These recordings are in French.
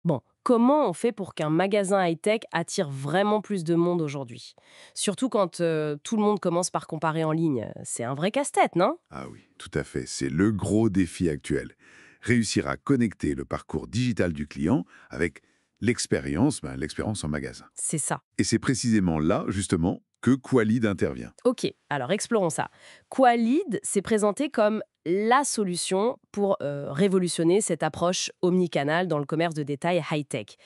Bon, comment on fait pour qu'un magasin high-tech attire vraiment plus de monde aujourd'hui? Surtout quand tout le monde commence par comparer en ligne. C'est un vrai casse-tête, non? Ah oui, tout à fait. C'est le gros défi actuel. Réussir à connecter le parcours digital du client avec l'expérience en magasin. C'est ça. Et c'est précisément là, justement, que Qualid intervient. Ok, alors explorons ça. Qualid s'est présenté comme la solution pour révolutionner cette approche omnicanale dans le commerce de détail high-tech.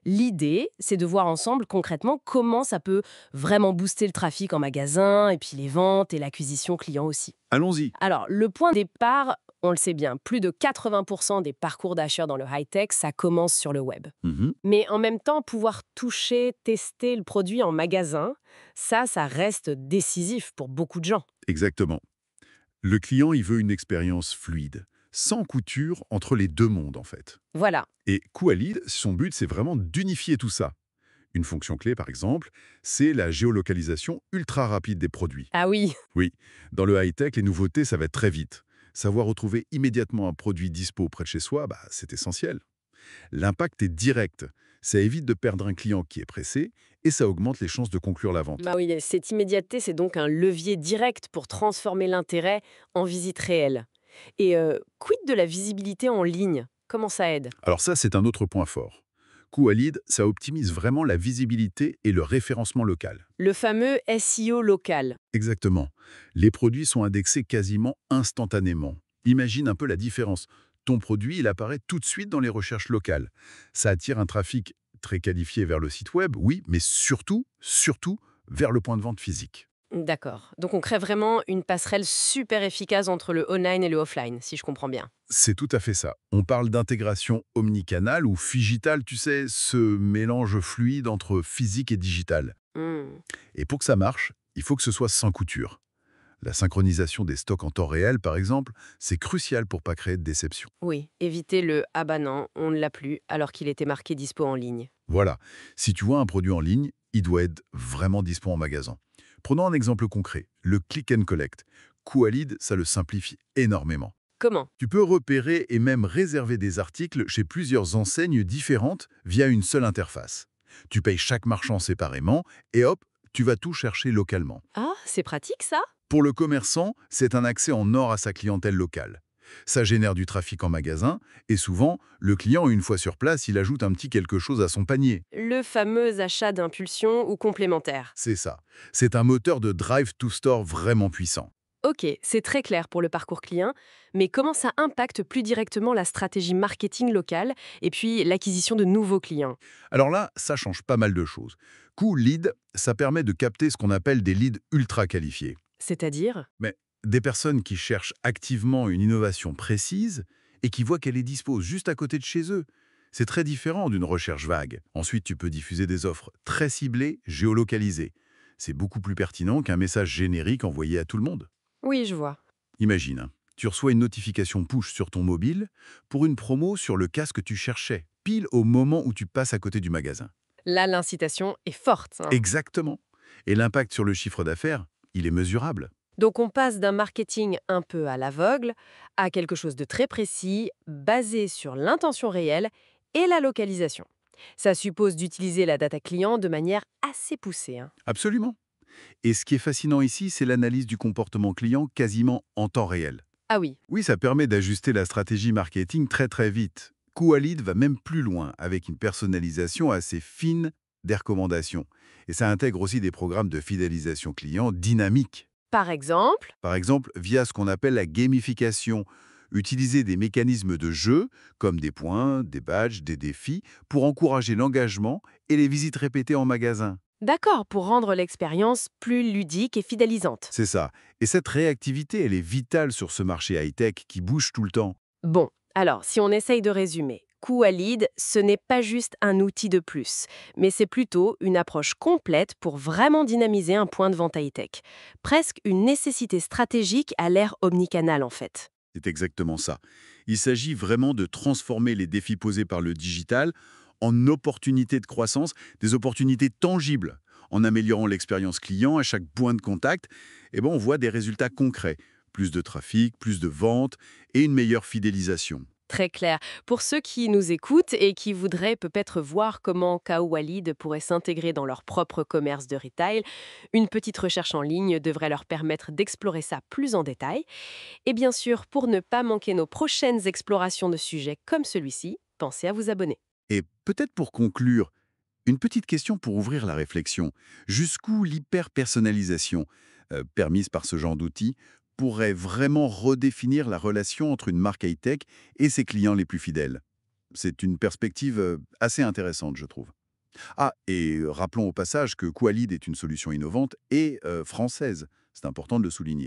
L'idée, c'est de voir ensemble concrètement comment ça peut vraiment booster le trafic en magasin, et puis les ventes et l'acquisition client aussi. Allons-y. Alors, le point de départ, on le sait bien, plus de 80% des parcours d'achat dans le high-tech, ça commence sur le web. Mhm. Mais en même temps, pouvoir toucher, tester le produit en magasin, ça reste décisif pour beaucoup de gens. Exactement. Le client, il veut une expérience fluide, sans couture entre les deux mondes, en fait. Voilà. Et Qualid, son but, c'est vraiment d'unifier tout ça. Une fonction clé, par exemple, c'est la géolocalisation ultra rapide des produits. Ah oui, Oui, dans le high-tech, les nouveautés, ça va être très vite. Savoir retrouver immédiatement un produit dispo près de chez soi, c'est essentiel. L'impact est direct. Ça évite de perdre un client qui est pressé et ça augmente les chances de conclure la vente. bah oui, cette immédiateté, c'est donc un levier direct pour transformer l'intérêt en visite réelle. Et quid de la visibilité en ligne? Comment ça aide? Alors ça, c'est un autre point fort. Qualid, ça optimise vraiment la visibilité et le référencement local. Le fameux SEO local. Exactement. Les produits sont indexés quasiment instantanément. Imagine un peu la différence. Ton produit, il apparaît tout de suite dans les recherches locales. Ça attire un trafic très qualifié vers le site web, oui, mais surtout, vers le point de vente physique. D'accord. Donc on crée vraiment une passerelle super efficace entre le online et le offline, si je comprends bien. C'est tout à fait ça. On parle d'intégration omnicanale ou figitale, tu sais, ce mélange fluide entre physique et digital. Hmm. Et pour que ça marche, il faut que ce soit sans couture. La synchronisation des stocks en temps réel, par exemple, c'est crucial pour pas créer de déception. Oui, éviter le «ah bah non, on ne l'a plus» alors qu'il était marqué dispo en ligne. Voilà, si tu vois un produit en ligne, il doit être vraiment dispo en magasin. Prenons un exemple concret, le click and collect. Qualid, ça le simplifie énormément. Comment? Tu peux repérer et même réserver des articles chez plusieurs enseignes différentes via une seule interface. Tu payes chaque marchand séparément et hop, tu vas tout chercher localement. Ah, c'est pratique ça? Pour le commerçant, c'est un accès en or à sa clientèle locale. Ça génère du trafic en magasin et souvent, le client, une fois sur place, il ajoute un petit quelque chose à son panier. Le fameux achat d'impulsion ou complémentaire. C'est ça. C'est un moteur de drive to store vraiment puissant. Ok, c'est très clair pour le parcours client, mais comment ça impacte plus directement la stratégie marketing locale et puis l'acquisition de nouveaux clients? Alors là, ça change pas mal de choses. Coût lead, ça permet de capter ce qu'on appelle des leads ultra qualifiés. C'est-à-dire? Mais des personnes qui cherchent activement une innovation précise et qui voient qu'elle est dispo juste à côté de chez eux. C'est très différent d'une recherche vague. Ensuite, tu peux diffuser des offres très ciblées, géolocalisées. C'est beaucoup plus pertinent qu'un message générique envoyé à tout le monde. Oui, je vois. Imagine, tu reçois une notification push sur ton mobile pour une promo sur le casque que tu cherchais, pile au moment où tu passes à côté du magasin. Là, l'incitation est forte, hein. Exactement. Et l'impact sur le chiffre d'affaires, il est mesurable. Donc on passe d'un marketing un peu à l'aveugle à quelque chose de très précis, basé sur l'intention réelle et la localisation. Ça suppose d'utiliser la data client de manière assez poussée, hein. Absolument. Et ce qui est fascinant ici, c'est l'analyse du comportement client quasiment en temps réel. Ah oui, Oui, ça permet d'ajuster la stratégie marketing très vite. Qualid va même plus loin avec une personnalisation assez fine des recommandations. Et ça intègre aussi des programmes de fidélisation client dynamiques. par exemple, Par exemple, via ce qu'on appelle la gamification, utiliser des mécanismes de jeu, comme des points, des badges, des défis, pour encourager l'engagement et les visites répétées en magasin. d'accord, pour rendre l'expérience plus ludique et fidélisante. C'est ça. Et cette réactivité, elle est vitale sur ce marché high-tech qui bouge tout le temps. Bon, alors si on essaye de résumer, QA-Lead, ce n'est pas juste un outil de plus, mais c'est plutôt une approche complète pour vraiment dynamiser un point de vente high-tech. Presque une nécessité stratégique à l'ère omnicanale en fait. C'est exactement ça. Il s'agit vraiment de transformer les défis posés par le digital en opportunités de croissance, des opportunités tangibles. En améliorant l'expérience client à chaque point de contact, on voit des résultats concrets. Plus de trafic, plus de ventes et une meilleure fidélisation. Très clair. Pour ceux qui nous écoutent et qui voudraient peut-être voir comment Kaowalid pourrait s'intégrer dans leur propre commerce de retail, une petite recherche en ligne devrait leur permettre d'explorer ça plus en détail. Et bien sûr, pour ne pas manquer nos prochaines explorations de sujets comme celui-ci, pensez à vous abonner. Et peut-être pour conclure, une petite question pour ouvrir la réflexion. Jusqu'où l'hyper-personnalisation, permise par ce genre d'outils, pourrait vraiment redéfinir la relation entre une marque high-tech et ses clients les plus fidèles? C'est une perspective assez intéressante, je trouve. Ah, et rappelons au passage que Qualid est une solution innovante et française. C'est important de le souligner.